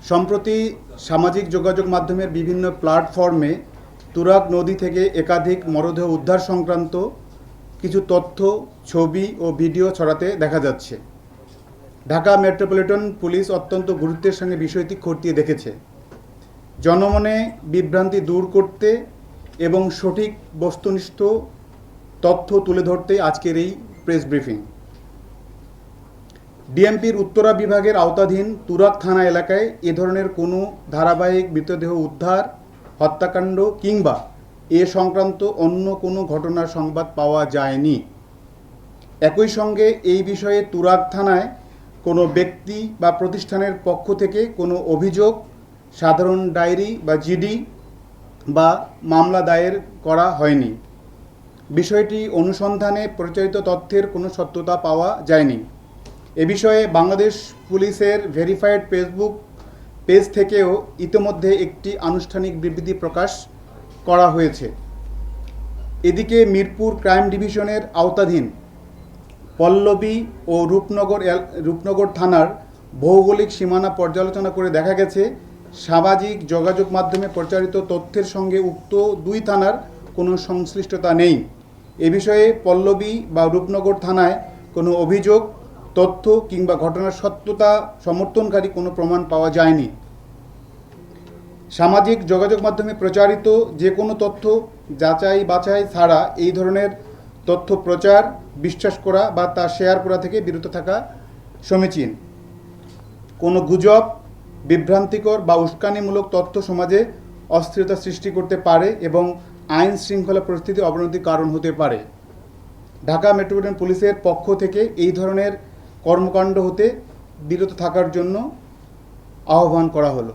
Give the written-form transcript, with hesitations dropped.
সম্প্রতি সামাজিক যোগাযোগ মাধ্যমের বিভিন্ন প্ল্যাটফর্মে তুরাগ নদী থেকে একাধিক মরদেহ উদ্ধার সংক্রান্ত কিছু তথ্য, ছবি ও ভিডিও ছড়াতে দেখা যাচ্ছে। ঢাকা মেট্রোপলিটন পুলিশ অত্যন্ত গুরুত্বের সঙ্গে বিষয়টি খতিয়ে দেখেছে। জনমনে বিভ্রান্তি দূর করতে এবং সঠিক বস্তুনিষ্ঠ তথ্য তুলে ধরতে আজকের এই প্রেস ব্রিফিং। ডিএমপির উত্তরা বিভাগের আওতাধীন তুরাগ থানা এলাকায় এ ধরনের কোনো ধারাবাহিক মৃতদেহ উদ্ধার, হত্যাকাণ্ড কিংবা এ সংক্রান্ত অন্য কোনো ঘটনার সংবাদ পাওয়া যায়নি। একই সঙ্গে এই বিষয়ে তুরাগ থানায় কোনো ব্যক্তি বা প্রতিষ্ঠানের পক্ষ থেকে কোনো অভিযোগ, সাধারণ ডায়েরি বা জিডি বা মামলা দায়ের করা হয়নি। বিষয়টি অনুসন্ধানে প্রচারিত তথ্যের কোনো সত্যতা পাওয়া যায়নি। এ বিষয়ে বাংলাদেশ পুলিশের ভেরিফাইড ফেসবুক পেজ থেকেও ইতিমধ্যে একটি আনুষ্ঠানিক বিবৃতি প্রকাশ করা হয়েছে। এদিকে মিরপুর ক্রাইম ডিভিশনের আওতাধীন পল্লবী ও রূপনগর থানার ভৌগোলিক সীমানা পর্যালোচনা করে দেখা গেছে, সামাজিক যোগাযোগ মাধ্যমে প্রচারিত তথ্যের সঙ্গে উক্ত দুই থানার কোনো সংশ্লিষ্টতা নেই। এ বিষয়ে পল্লবী বা রূপনগর থানায় কোনো অভিযোগ, তথ্য কিংবা ঘটনার সত্যতা সমর্থনকারী কোনো প্রমাণ পাওয়া যায়নি। সামাজিক যোগাযোগ মাধ্যমে প্রচারিত যে কোনো তথ্য যাচাই বাছাই ছাড়া এই ধরনের তথ্য প্রচার, বিশ্বাস করা বা তা শেয়ার করা থেকে বিরত থাকা সমীচীন। কোনো গুজব, বিভ্রান্তিকর বা উস্কানিমূলক তথ্য সমাজে অস্থিরতা সৃষ্টি করতে পারে এবং আইন শৃঙ্খলা পরিস্থিতি অবনতির কারণ হতে পারে। ঢাকা মেট্রোপলিটন পুলিশের পক্ষ থেকে এই ধরনের কর্মকাণ্ড হতে বিরত থাকার জন্য আহ্বান করা হলো।